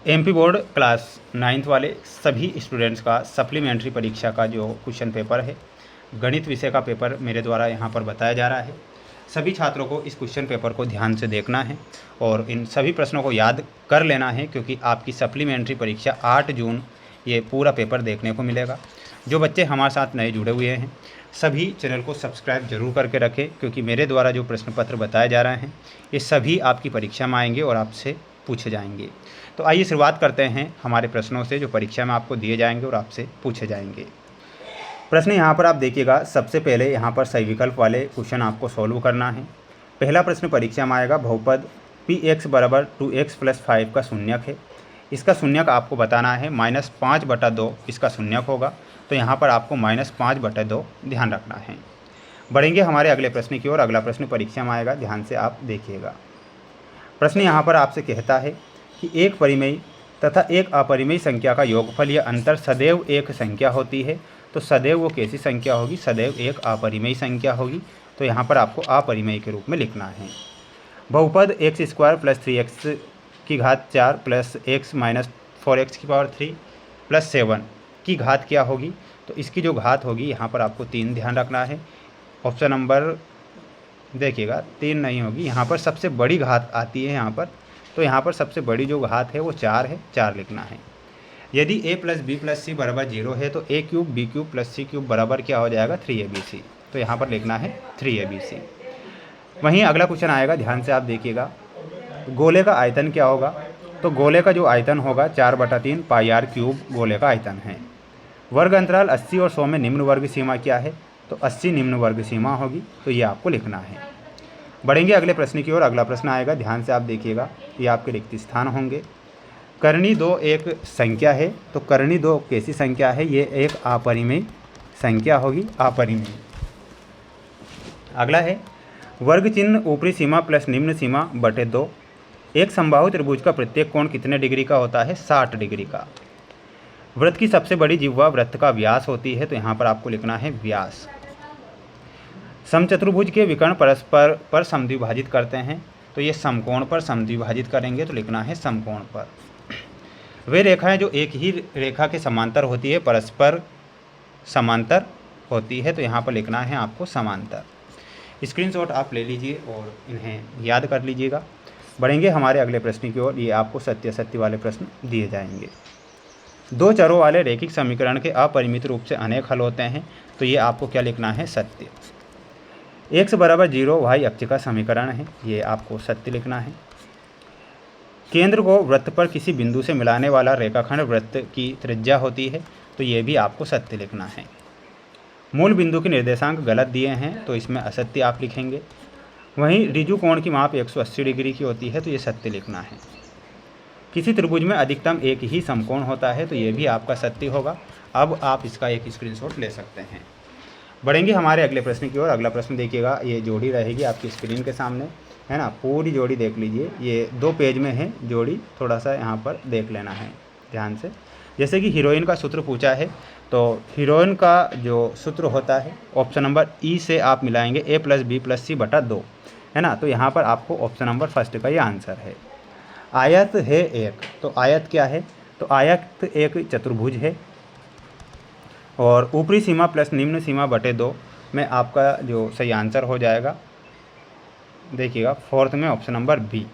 MP board class 9th वाले सभी students का सप्लीमेंट्री परीक्षा का जो क्वेश्चन पेपर है, गणित विषय का पेपर मेरे द्वारा यहाँ पर बताया जा रहा है। सभी छात्रों को इस क्वेश्चन पेपर को ध्यान से देखना है और इन सभी प्रश्नों को याद कर लेना है, क्योंकि आपकी सप्लीमेंट्री परीक्षा 8 जून ये पूरा पेपर देखने को मिलेगा। जो बच्चे हमारे साथ नए जुड़े हुए हैं सभी चैनल को सब्सक्राइब जरूर करके रखें, क्योंकि मेरे द्वारा जो प्रश्न पत्र बताए जा रहे हैं ये सभी आपकी परीक्षा में आएंगे और आपसे पूछे जाएंगे। तो आइए शुरुआत करते हैं हमारे प्रश्नों से, जो परीक्षा में आपको दिए जाएंगे और आपसे पूछे जाएंगे। प्रश्न यहाँ पर आप देखिएगा। सबसे पहले यहाँ पर सही विकल्प वाले क्वेश्चन आपको सॉल्व करना है। पहला प्रश्न परीक्षा में आएगा, बहुपद px बराबर 2x + 5 का शून्यक है। इसका शून्यक आपको बताना है, -5/2 इसका शून्यक होगा। तो यहाँ पर आपको -5/2 ध्यान रखना है। बढ़ेंगे हमारे अगले प्रश्न की ओर। अगला प्रश्न परीक्षा में आएगा, ध्यान से आप देखिएगा। प्रश्न यहाँ पर आपसे कहता है कि एक परिमेय तथा एक अपरिमेय संख्या का योगफल या अंतर सदैव एक संख्या होती है, तो सदैव वो कैसी संख्या होगी? सदैव एक अपरिमेय संख्या होगी। तो यहाँ पर आपको अपरिमेय के रूप में लिखना है। बहुपद x² + 3x की घात 4 + x - 4x की पावर 3 + 7 की घात क्या होगी? तो इसकी जो घात होगी यहाँ पर आपको 3 ध्यान रखना है। ऑप्शन नंबर देखिएगा 3 नहीं होगी, यहाँ पर सबसे बड़ी घात आती है यहाँ पर। तो यहाँ पर सबसे बड़ी जो घात है वो 4 है, 4 लिखना है। यदि a + b + c बराबर 0 है तो a³ b³ + c³ बराबर क्या हो जाएगा? 3abc। तो यहाँ पर लिखना है 3abc। वहीं अगला क्वेश्चन आएगा, ध्यान से आप देखिएगा। गोले का आयतन क्या होगा? तो गोले का जो आयतन होगा 4/3 πr³ गोले का आयतन है। वर्ग अंतराल 80 और 100 में निम्न वर्ग सीमा क्या है? तो 80 निम्न वर्ग सीमा होगी। तो ये आपको लिखना है। बढ़ेंगे अगले प्रश्न की ओर। अगला प्रश्न आएगा, ध्यान से आप देखिएगा। ये आपके रिक्त स्थान होंगे। कर्णी 2 एक संख्या है, तो कर्णी 2 कैसी संख्या है? ये एक अपरिमेय संख्या होगी, अपरिमेय। अगला है, वर्ग चिन्ह ऊपरी सीमा प्लस निम्न सीमा बटे 2। एक समबाहु त्रिभुज का प्रत्येक कोण कितने डिग्री का होता है? 60 डिग्री का। वृत्त की सबसे बड़ी जिह्वा वृत्त का व्यास होती है, तो यहाँ पर आपको लिखना है व्यास। समचतुर्भुज के विकर्ण परस्पर पर समद्विभाजित करते हैं, तो ये समकोण पर समद्विभाजित करेंगे, तो लिखना है समकोण पर। वे रेखाएं जो एक ही रेखा के समांतर होती है परस्पर समांतर होती है, तो यहाँ पर लिखना है आपको समांतर। स्क्रीनशॉट आप ले लीजिए और इन्हें याद कर लीजिएगा। बढ़ेंगे हमारे अगले प्रश्न की ओर। ये आपको सत्य असत्य वाले प्रश्न दिए जाएंगे। 2 चरों वाले रैखिक समीकरण के अपरिमित रूप से अनेक हल होते हैं, तो ये आपको क्या लिखना है? सत्य। x बराबर 0 y अक्ष का समीकरण है, ये आपको सत्य लिखना है। केंद्र को वृत्त पर किसी बिंदु से मिलाने वाला रेखाखंड वृत्त की त्रिज्या होती है, तो ये भी आपको सत्य लिखना है। मूल बिंदु के निर्देशांक गलत दिए हैं, तो इसमें असत्य आप लिखेंगे। वहीं ऋजु कोण की माप 180 डिग्री की होती है, तो ये सत्य लिखना है। किसी त्रिभुज में अधिकतम एक ही समकोण होता है, तो ये भी आपका सत्य होगा। अब आप इसका एक स्क्रीनशॉट ले सकते हैं। बढ़ेंगे हमारे अगले प्रश्न की ओर। अगला प्रश्न देखिएगा। ये जोड़ी रहेगी आपकी स्क्रीन के सामने, है ना। पूरी जोड़ी देख लीजिए। ये 2 पेज में है जोड़ी, थोड़ा सा यहाँ पर देख लेना है ध्यान से। जैसे कि हीरोइन का सूत्र पूछा है, तो हीरोइन का जो सूत्र होता है ऑप्शन नंबर ई से आप मिलाएंगे a + b + c बटा 2, है ना। तो यहाँ पर आपको ऑप्शन नंबर फर्स्ट का ये आंसर है। आयत है एक, तो आयत क्या है? तो आयत एक चतुर्भुज है और ऊपरी सीमा प्लस निम्न सीमा बटे 2 में आपका जो सही आंसर हो जाएगा, देखिएगा फोर्थ में ऑप्शन नंबर बी।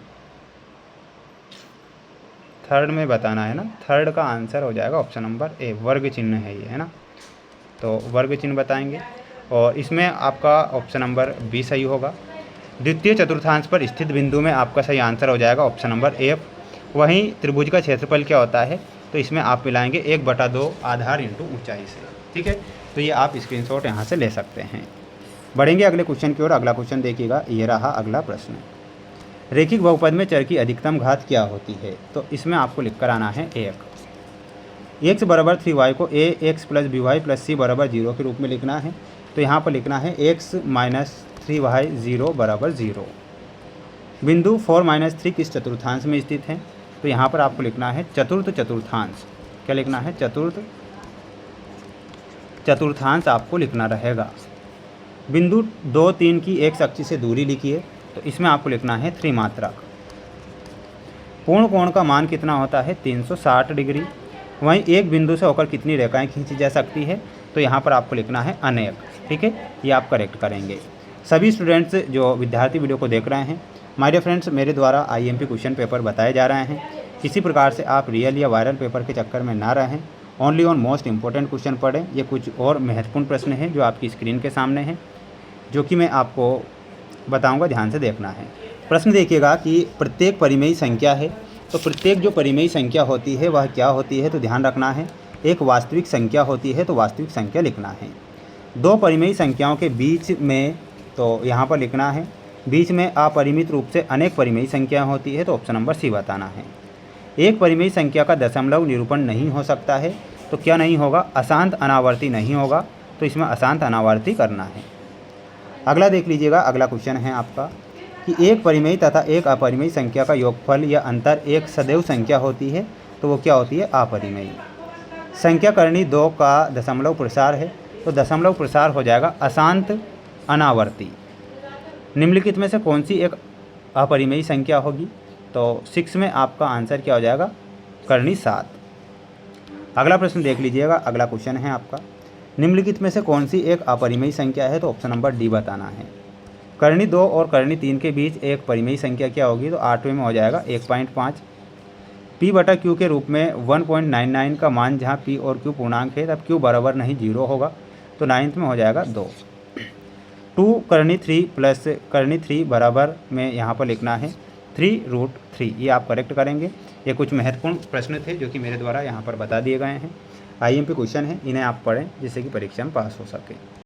थर्ड में बताना है ना, थर्ड का आंसर हो जाएगा ऑप्शन नंबर ए। वर्ग चिन्ह है ये, है ना। तो वर्ग चिन्ह बताएंगे और इसमें आपका ऑप्शन नंबर बी सही होगा। द्वितीय चतुर्थांश पर स्थित बिंदु में आपका सही आंसर हो जाएगा ऑप्शन नंबर एफ। वहीं त्रिभुज का क्षेत्रफल क्या होता है? तो इसमें आप मिलाएंगे 1/2 आधार इंटू ऊंचाई से, ठीक है। तो ये आप स्क्रीनशॉट यहाँ से ले सकते हैं। बढ़ेंगे अगले क्वेश्चन की ओर। अगला क्वेश्चन देखिएगा। ये रहा अगला प्रश्न। रैखिक बहुपद में चर की अधिकतम घात क्या होती है? तो इसमें आपको लिख कर आना है 1। x बराबर 3y को ax + by + c बराबर 0 के रूप में लिखना है, तो यहाँ पर लिखना है x - 3y 0 बराबर 0। बिंदु 4 - 3 किस चतुर्थांश में स्थित है? तो यहाँ पर आपको लिखना है चतुर्थ चतुर्थांश। क्या लिखना है? चतुर्थ चतुर्थांश आपको लिखना रहेगा। बिंदु 2, 3 की x अक्ष से दूरी लिखिए, तो इसमें आपको लिखना है त्रिमात्रक। पूर्ण कोण का मान कितना होता है 360 डिग्री। वहीं एक बिंदु से होकर कितनी रेखाएं खींची जा सकती है, तो यहाँ पर आपको लिखना है अनेक। ठीक है, ये आप करेक्ट करेंगे। सभी स्टूडेंट्स जो विद्यार्थी वीडियो को देख रहे हैं, माय डियर फ्रेंड्स, मेरे द्वारा आईएमपी क्वेश्चन पेपर बताए जा रहे हैं। किसी प्रकार से आप रियल या वायरल पेपर के चक्कर में ना रहें, only on most important question पढ़ें। ये कुछ और महत्वपूर्ण प्रश्न हैं जो आपकी स्क्रीन के सामने हैं, जो कि मैं आपको बताऊंगा, ध्यान से देखना है। प्रश्न देखिएगा कि प्रत्येक परिमेयी संख्या है, तो प्रत्येक जो परिमेयी संख्या होती है वह क्या होती है, तो ध्यान रखना है। एक वास्तविक संख्या होती है, तो वास्तविक संख्या लिखना है। दो परिमेयी संख्याओं के बीच में, तो यहाँ पर लिखना है बीच में अपरिमित रूप से अनेक परिमेयी संख्या होती है, तो ऑप्शन नंबर सी बताना है। एक परिमेयी संख्या का दशमलव निरूपण नहीं हो सकता है, तो क्या नहीं होगा, अशांत अनावर्ती नहीं होगा, तो इसमें अशांत अनावर्ती करना है। अगला देख लीजिएगा, अगला क्वेश्चन है आपका कि एक परिमेयी तथा एक अपरिमेयी संख्या का योगफल या अंतर एक सदैव संख्या होती है, तो वो क्या होती है, अपरिमेयी। संख्या करनी 2 का दशमलव प्रसार है, तो दशमलव प्रसार हो जाएगा अशांत अनावर्ती। निम्नलिखित में से कौन सी एक अपरिमेयी संख्या होगी, तो 6 में आपका आंसर क्या हो जाएगा, करनी 7। अगला प्रश्न देख लीजिएगा, अगला क्वेश्चन है आपका, निम्नलिखित में से कौन सी एक अपरिमेयी संख्या है, तो ऑप्शन नंबर डी बताना है। करनी 2 और करनी 3 के बीच एक परिमेयी संख्या क्या होगी, तो 8वें में हो जाएगा 1.5। p बटा q के रूप में 1.99 का मान जहाँ p और q पूर्णांक है, तब q बराबर नहीं 0 होगा, तो 9th में हो जाएगा 2। 2 करनी 3 प्लस करनी 3 बराबर में यहाँ पर लिखना है 3√3। ये आप करेक्ट करेंगे। ये कुछ महत्वपूर्ण प्रश्न थे जो कि मेरे द्वारा यहाँ पर बता दिए गए हैं। आईएमपी क्वेश्चन है, इन्हें आप पढ़ें जिससे कि परीक्षा में पास हो सके।